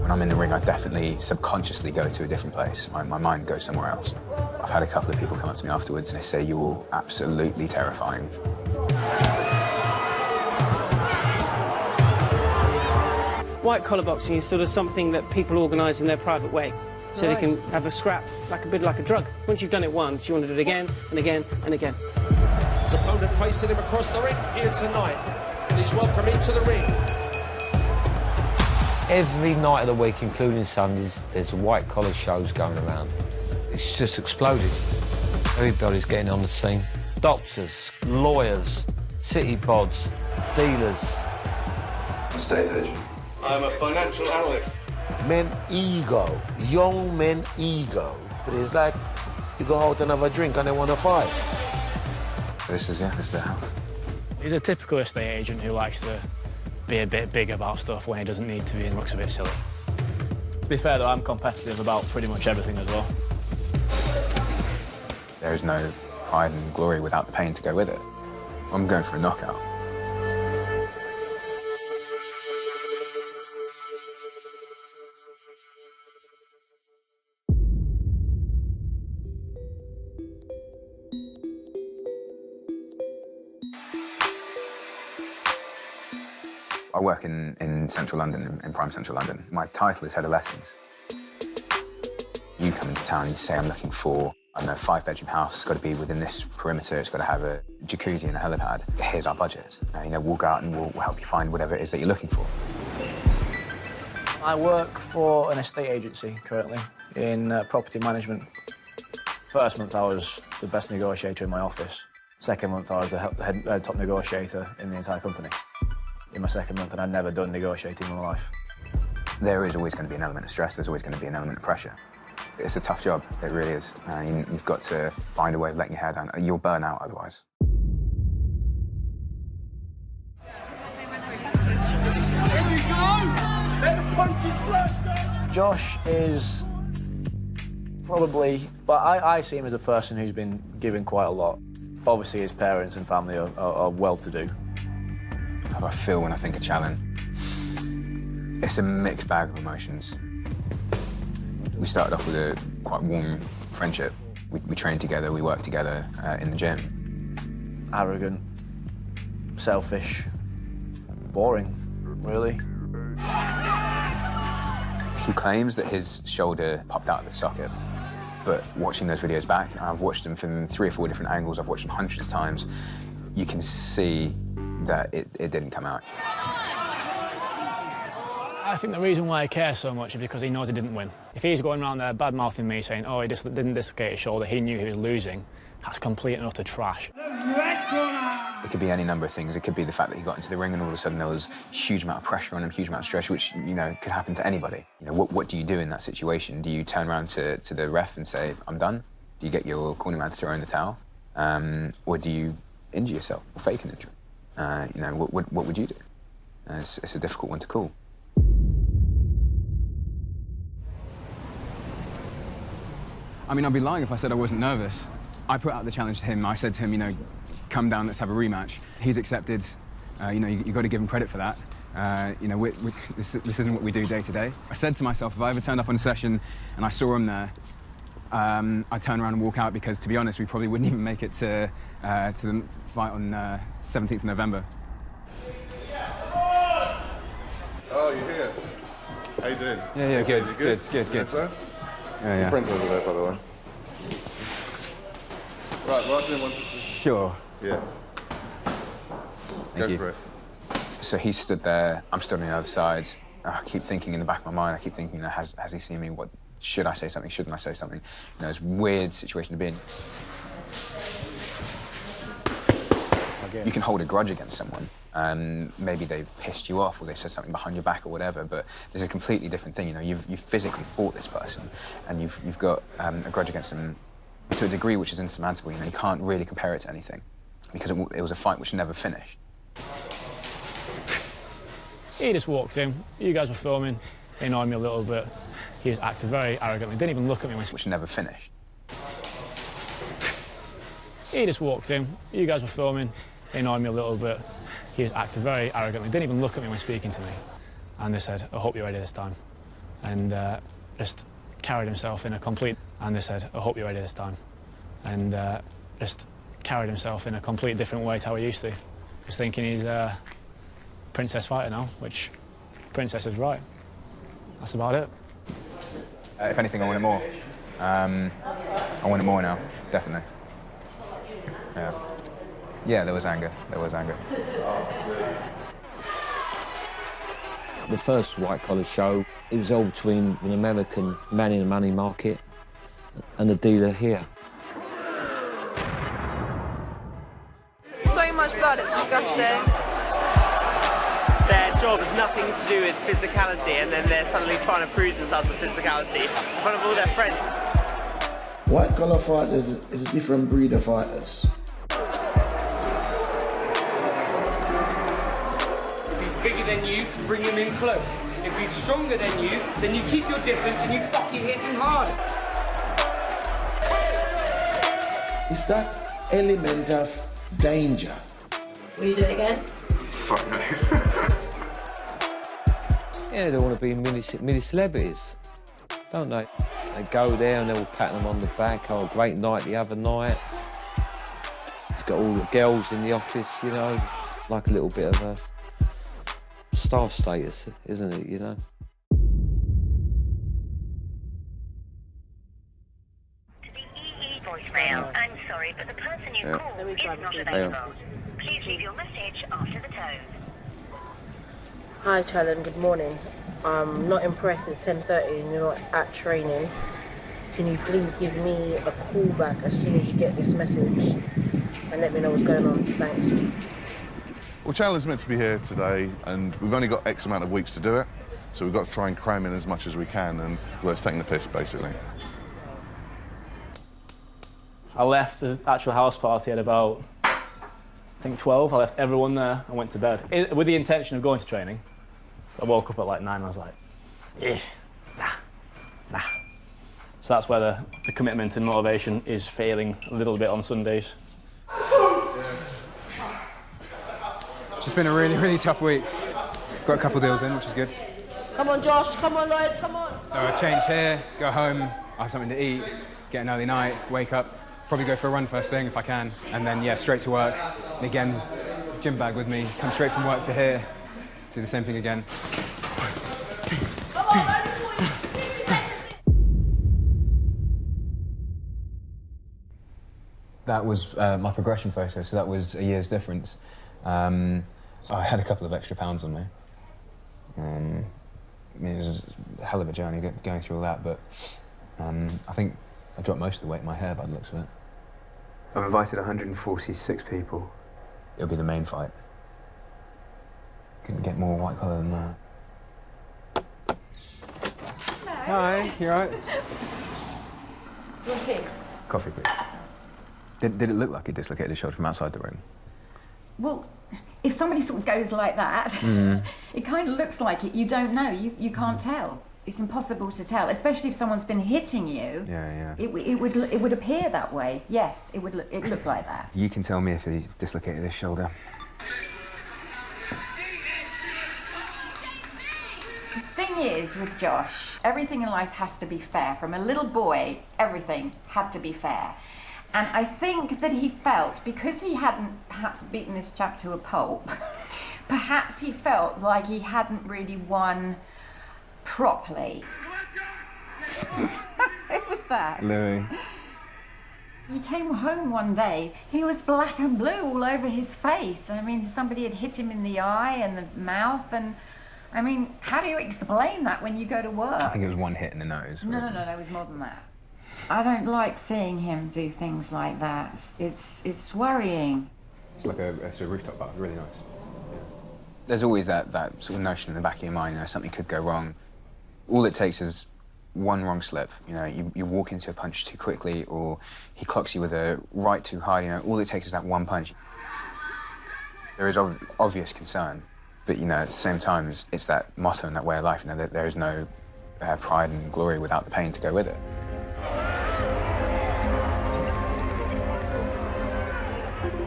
When I'm in the ring, I definitely subconsciously go to a different place. My mind goes somewhere else. I've had a couple of people come up to me afterwards and they say, "You're absolutely terrifying." White-collar boxing is sort of something that people organise in their private way, so they can have a scrap, like a bit like a drug. Once you've done it once, you want to do it again and again and again. His opponent facing him across the ring here tonight, and he's welcome into the ring. Every night of the week, including Sundays, there's white-collar shows going around. It's just exploded. Everybody's getting on the scene. Doctors, lawyers, city pods, dealers. Estate agent. I'm a financial analyst. Men ego, young men ego. But it's like you go out and have a drink and they want to fight. This is the house. He's a typical estate agent who likes to be a bit big about stuff when he doesn't need to be and looks a bit silly. To be fair, though, I'm competitive about pretty much everything as well. There is no pride and glory without the pain to go with it. I'm going for a knockout. I work in central London, in prime central London. My title is head of lettings. You come into town and you say, I'm looking for, I don't know, 5-bedroom house. It's got to be within this perimeter. It's got to have a jacuzzi and a helipad. Here's our budget. We'll go out and we'll help you find whatever it is that you're looking for. I work for an estate agency currently in property management. First month I was the best negotiator in my office. Second month I was the head top negotiator in the entire company. In my second month, and I'd never done negotiating in my life. There is always going to be an element of stress. There's always going to be an element of pressure. It's a tough job. It really is. You've got to find a way of letting your hair down. You'll burn out otherwise. Here we go! Let the punches fly! Josh is probably, but I see him as a person who's been given quite a lot. Obviously, his parents and family are well-to-do. How do I feel when I think of Challon? It's a mixed bag of emotions. We started off with a quite warm friendship. We trained together, we worked together in the gym. Arrogant, selfish, boring, really. He claims that his shoulder popped out of the socket, but watching those videos back, I've watched them from 3 or 4 different angles, I've watched them hundreds of times, you can see that it didn't come out. I think the reason why he cares so much is because he knows he didn't win. If he's going around there bad-mouthing me, saying, oh, he didn't dislocate his shoulder, he knew he was losing, that's complete and utter trash. It could be any number of things. It could be the fact that he got into the ring and all of a sudden there was a huge amount of pressure on him, huge amount of stress, which, could happen to anybody. What do you do in that situation? Do you turn around to the ref and say, I'm done? Do you get your corner man to throw in the towel? Or do you injure yourself or fake an injury? What would you do? It's a difficult one to call. I'd be lying if I said I wasn't nervous. I put out the challenge to him. I said to him, come down, let's have a rematch. He's accepted. You've got to give him credit for that. This isn't what we do day to day. I said to myself, if I ever turned up on a session and I saw him there, I'd turn around and walk out because, to be honest, we probably wouldn't even make it to the fight on 17th of November. Oh, you're here. How you doing? Yeah, good. Good, sir? Yeah. Your friends over there, by the way. Right, Martin wants to... Sure. Yeah. Go for it. So he stood there, I'm stood on the other side. I keep thinking in the back of my mind, has he seen me? What should I say something? Shouldn't I say something? It's a weird situation to be in. You can hold a grudge against someone. Maybe they've pissed you off or they said something behind your back or whatever, but there's a completely different thing. You've physically fought this person and you've got a grudge against them to a degree which is insurmountable. You can't really compare it to anything because it was a fight which never finished. He just walked in, you guys were filming, he annoyed me a little bit. He was acting very arrogantly, didn't even look at me when... Which never finished. He just walked in, you guys were filming, he annoyed me a little bit. He was acting very arrogantly, didn't even look at me when speaking to me. And they said, I hope you're ready this time. and just carried himself in a complete... And they said, I hope you're ready this time. And just carried himself in a completely different way to how he used to. Just thinking he's a princess fighter now, which princess is right. That's about it. If anything, I want it more. I want it more now, definitely. Yeah. Yeah, there was anger. There was anger. The first white collar show, it was all between an American man in the money market and a dealer here. So much blood, it's disgusting. Their job has nothing to do with physicality, and then they're suddenly trying to prove themselves with physicality in front of all their friends. White collar fighters is a different breed of fighters. If he's bigger than you, bring him in close. If he's stronger than you, then you keep your distance and you fucking hit him hard. It's that element of danger. Will you do it again? Fuck no. Yeah, they want to be mini celebrities, don't they? They go there and they're all patting them on the back. Oh, great night the other night. It's got all the girls in the office, you know, like a little bit of a star status, isn't it, you know? Voicemail. I'm sorry, but the person you called is not available. Please leave your message after the tone. Hi, Challon. Good morning. I'm not impressed. It's 10:30 and you're not at training. Can you please give me a call back as soon as you get this message and let me know what's going on? Thanks. Well, Challon's meant to be here today, and we've only got X amount of weeks to do it, so we've got to try and cram in as much as we can, and well, it's taking the piss, basically. I left the actual house party at about, I think 12. I left everyone there and went to bed with the intention of going to training. I woke up at like 9 and I was like, nah. So that's where the commitment and motivation is failing a little bit on Sundays. It's just been a really, really tough week. Got a couple deals in, which is good. Come on, Josh. Come on, Lloyd. Come on. So I change here, go home, have something to eat, get an early night, wake up, probably go for a run first thing if I can, and then, yeah, straight to work. And again, gym bag with me, come straight from work to here, do the same thing again. That was my progression photo, so that was a year's difference. I had a couple of extra pounds on me. It was a hell of a journey going through all that, but I think I dropped most of the weight in my hair by the looks of it. I've invited 146 people. It'll be the main fight. Couldn't get more white collar than that. Hello. Hi, you all right? You want tea? Coffee, please. Did it look like he dislocated his shoulder from outside the ring? Well, if somebody sort of goes like that, it kind of looks like it. You don't know. You can't tell. It's impossible to tell, especially if someone's been hitting you. Yeah. It would appear that way. Yes, it looked like that. You can tell me if he dislocated his shoulder. The thing is with Josh, everything in life has to be fair. From a little boy, everything had to be fair. And I think that he felt, because he hadn't perhaps beaten this chap to a pulp, perhaps he felt like he hadn't really won properly. Who was that? Louis. He came home one day, he was black and blue all over his face. I mean, somebody had hit him in the eye and the mouth, and I mean, how do you explain that when you go to work? I think it was one hit in the nose. No, it was more than that. I don't like seeing him do things like that. It's worrying. It's like a rooftop bar, really nice. There's always that sort of notion in the back of your mind, something could go wrong. All it takes is one wrong slip. You walk into a punch too quickly, or he clocks you with a right too high. All it takes is that one punch. There is obvious concern, but at the same time, it's that motto and that way of life. That there is no pride and glory without the pain to go with it.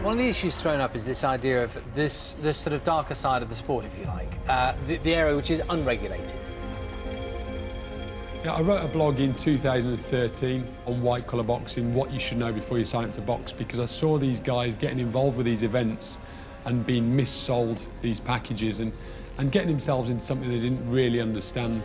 One of the issues thrown up is this idea of this sort of darker side of the sport, if you like, the area which is unregulated. Yeah, I wrote a blog in 2013 on white collar boxing, what you should know before you sign up to box, because I saw these guys getting involved with these events and being missold these packages and getting themselves into something they didn't really understand.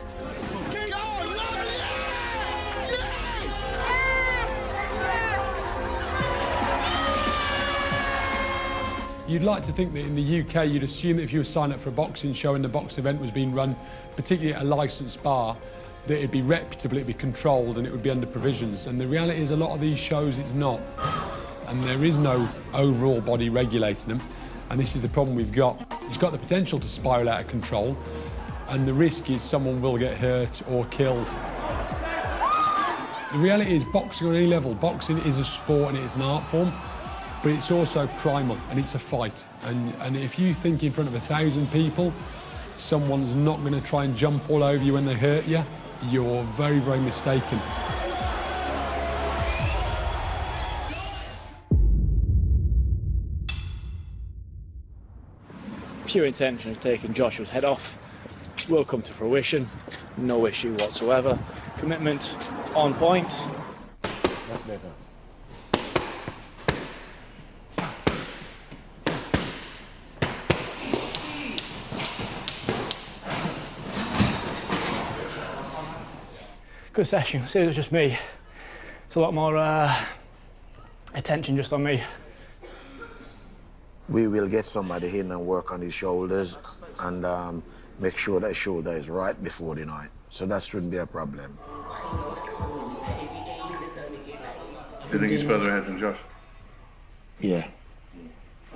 You'd like to think that in the UK, you'd assume that if you were signed up for a boxing show and the boxing event was being run, particularly at a licensed bar, that it'd be reputable, it'd be controlled, and it would be under provisions. And the reality is a lot of these shows, it's not. And there is no overall body regulating them. And this is the problem we've got. It's got the potential to spiral out of control, and the risk is someone will get hurt or killed. The reality is boxing on any level, boxing is a sport and it's an art form, but it's also primal and it's a fight. And if you think in front of 1,000 people, someone's not going to try and jump all over you when they hurt you, you're very, very mistaken. Pure intention of taking Joshua's head off will come to fruition. No issue whatsoever. Commitment on point. That's better. Good session. See, it was just me. It's a lot more attention just on me. We will get somebody in and work on his shoulders and make sure that shoulder is right before the night. So that shouldn't be a problem. Do you think he's further ahead than Josh? Yeah.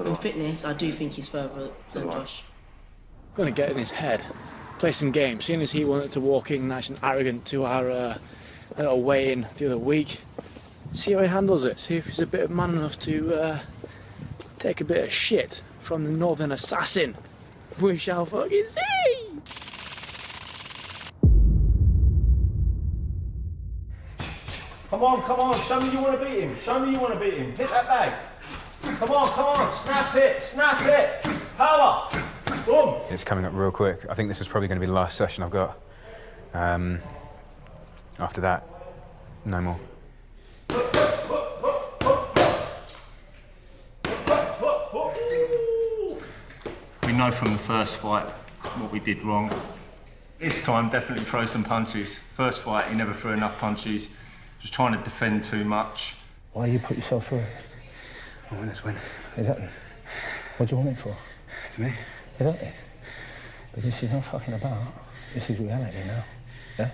In fitness, I do think he's further than Josh. Going to get in his head, play some games. Seeing as he wanted to walk in nice and arrogant to our little weigh-in the other week, see how he handles it. See if he's a bit of man enough to take a bit of shit from the Northern Assassin. We shall fucking see! Come on, show me you want to beat him. Show me you want to beat him. Hit that bag. Come on, snap it. Power. Boom. It's coming up real quick. I think this is probably going to be the last session I've got. After that, no more. We know from the first fight what we did wrong. This time, definitely throw some punches. First fight, he never threw enough punches. Just trying to defend too much. Why you put yourself through it? I want this win. Exactly. What do you want it for? It's me. Exactly. But this is not fucking about. This is reality now. Yeah?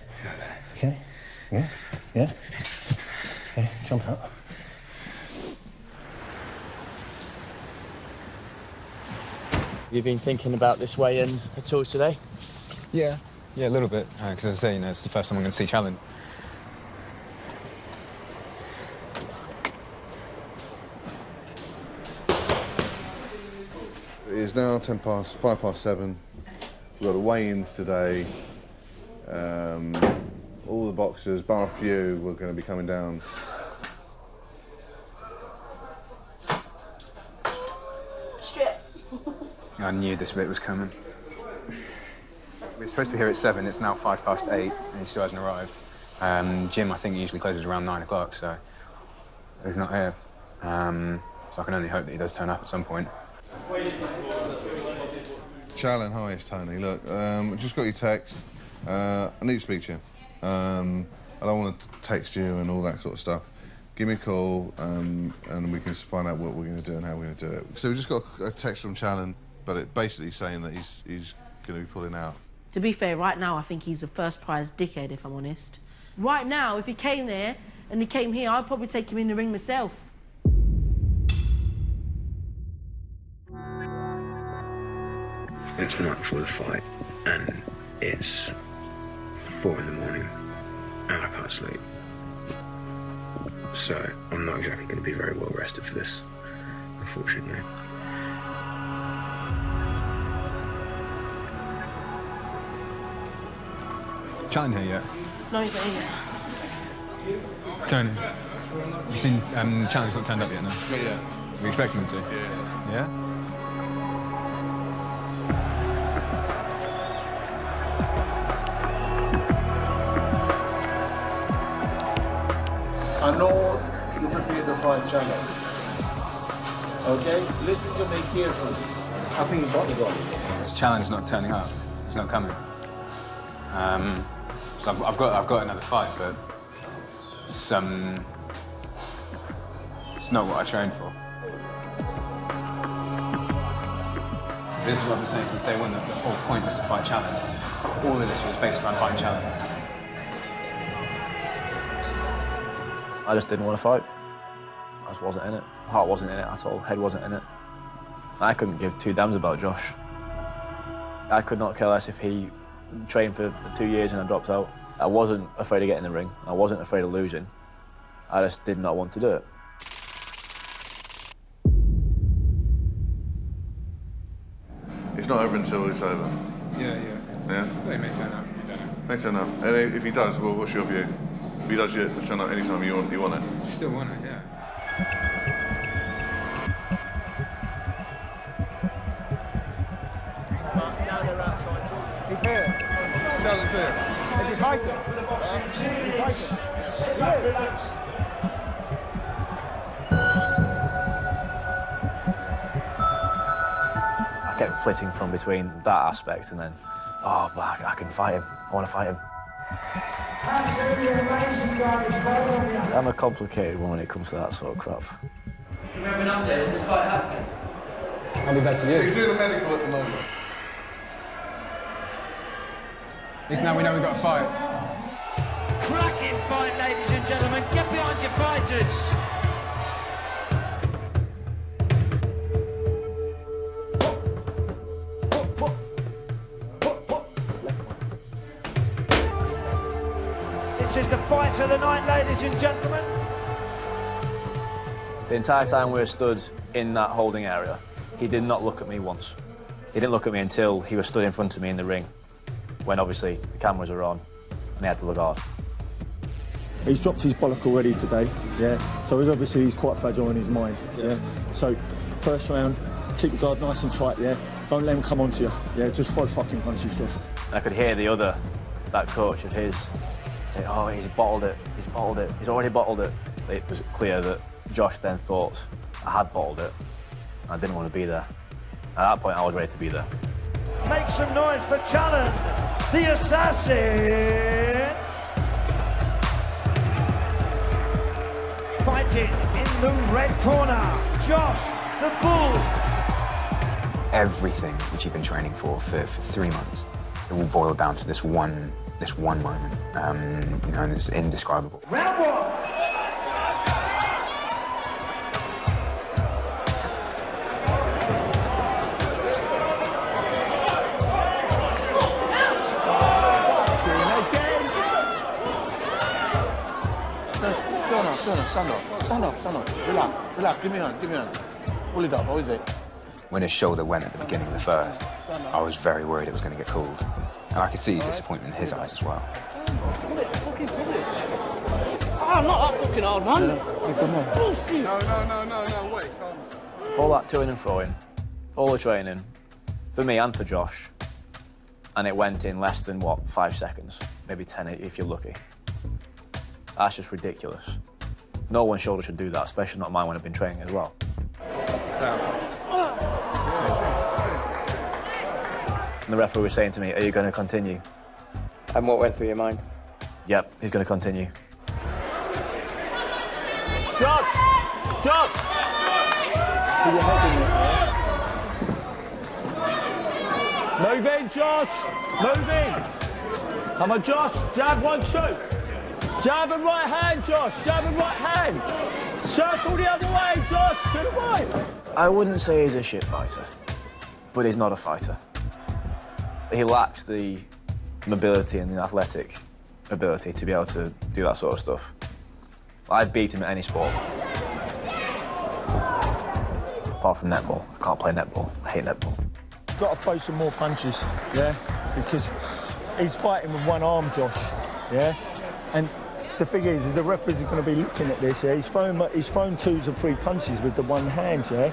Okay? Yeah? Yeah? Okay, jump out. Have you been thinking about this weigh-in at all today? Yeah, a little bit. Because as I say, it's the first time I'm going to see Challon. It's now 5 past 7. We've got the weigh-ins today. All the boxers, bar a few, we're going to be coming down. Strip. I knew this bit was coming. We were supposed to be here at 7, it's now 8:05, and he still hasn't arrived. Jim, I think, usually closes around 9 o'clock, so he's not here. So I can only hope that he does turn up at some point. Challon, hi, it's Tony. Look, just got your text. I need to speak to you. I don't want to text you and all that sort of stuff. Give me a call, and we can find out what we're going to do and how we're going to do it. So we just got a text from Challon, but it basically saying that he's going to be pulling out. To be fair, right now, I think he's a first prize dickhead, if I'm honest. Right now, if he came there and he came here, I'd probably take him in the ring myself. It's the night before the fight, and it's 4 in the morning, and I can't sleep. So I'm not exactly going to be very well rested for this, unfortunately. Challon here yet? No, he's not here. Tony, you seen Challon's not turned up yet, no? Yeah. Were you expecting him to? Yeah. Yeah? I know you prepared to fight challenge. Okay? Listen to me carefully. I think you got the goal. It's challenge not turning up. It's not coming. So I've got another fight, but it's not what I trained for. This is what I've been saying since day one, that the whole point was to fight challenge. All of this was based around fighting challenge. I just didn't want to fight. I just wasn't in it. Heart wasn't in it at all. Head wasn't in it. I couldn't give two damns about Josh. I could not care less if he trained for 2 years and I dropped out. I wasn't afraid of getting in the ring. I wasn't afraid of losing. I just did not want to do it. It's not over until it's over. Yeah. Yeah? Well, he may turn up. You don't know. May turn up. And if he does, well, what's your view? If he does, turn up anytime you want it. Still want it, yeah. He's here. Challenge here. Is he fighting? He's fighting. He is. I kept flitting from between that aspect and then, oh, but I can fight him. I want to fight him. I'm a complicated one when it comes to that sort of crap. We have an update. Is this fight happening? I'll be back to you. He's doing the medical at the moment. At least now we know we've got a fight. Cracking fight, ladies and gentlemen. Get behind your fighters. This is the fight of the night, ladies and gentlemen. The entire time we were stood in that holding area, he did not look at me once. He didn't look at me until he was stood in front of me in the ring, when obviously the cameras are on and he had to look hard. He's dropped his bollock already today, yeah. So he's quite fragile in his mind, yeah. So first round, keep your guard nice and tight, yeah. Don't let him come onto you, yeah. Just throw fucking punches, Josh. I could hear that coach of his, say, oh, he's bottled it, he's already bottled it. It was clear that Josh then thought I had bottled it. I didn't want to be there. At that point, I was ready to be there. Make some noise for Challon, the assassin. Fighting in the red corner, Josh, the bull. Everything which you've been training for 3 months, it will boil down to this one moment, and it's indescribable. Round one. Stand up. Relax, give me a hand. Pull it up, how is it? When his shoulder went at the beginning of the first, I was very worried it was going to get called. And I could see disappointment in his eyes as well. I'm not that fucking hard, man. No, wait, calm. All that toing and throwing, all the training, for me and for Josh, and it went in less than, 5 seconds? Maybe 10 if you're lucky. That's just ridiculous. No one's shoulder should do that, especially not mine when I've been training as well. And the referee was saying to me, are you going to continue? And what went through your mind? Yep, he's going to continue. Josh! Put your head in there. Move in, Josh! Move in! Come on, Josh! Jab, 1, 2. Jab and right hand, Josh! Jab and right hand! Circle the other way, Josh! To the right! I wouldn't say he's a shit fighter, but he's not a fighter. He lacks the mobility and the athletic ability to be able to do that sort of stuff. I've beat him at any sport. Apart from netball. I can't play netball. I hate netball. He's got to throw some more punches, yeah? Because he's fighting with one arm, Josh, yeah? And the thing is the referees are going to be looking at this, yeah? He's thrown 2 to 3 punches with the one hand, yeah?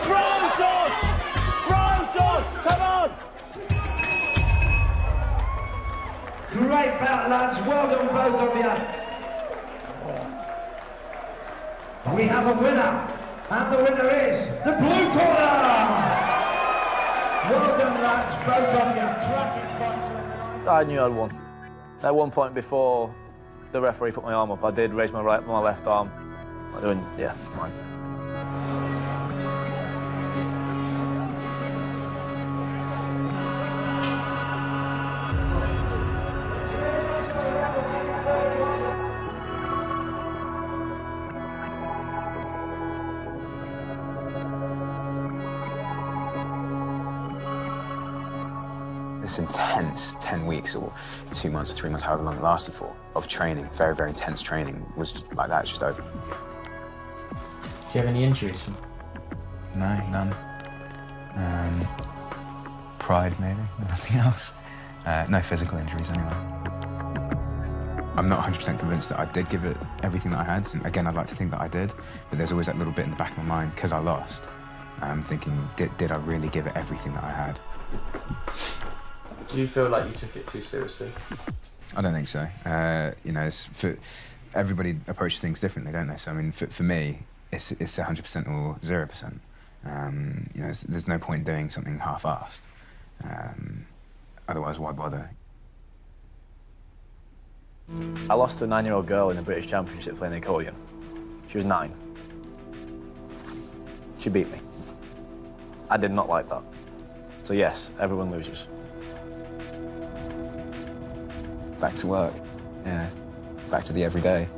Throw, Josh! Come on! great bout, lads. Well done, both of you. We have a winner, and the winner is the blue corner. Well done, lads, both of you. Cracking fight. I knew I'd won. At one point before the referee put my arm up, I did raise my left arm. I'm doing, yeah, fine. This intense 10 weeks or 2 months or 3 months, however long it lasted for, of training, very, very intense training, was just like that, it's just over. Do you have any injuries? No, none. Pride, maybe, nothing else. No physical injuries, anyway. I'm not 100% convinced that I did give it everything that I had. And again, I'd like to think that I did, but there's always that little bit in the back of my mind, because I lost, thinking, did I really give it everything that I had? Do you feel like you took it too seriously? I don't think so. You know, everybody approaches things differently, don't they? So, I mean, for me, it's 100% or 0%. You know, there's no point doing something half-assed. Otherwise, why bother? I lost to a 9-year-old girl in the British Championship playing the accordion. She was 9. She beat me. I did not like that. So yes, everyone loses. Back to work, yeah. Back to the everyday.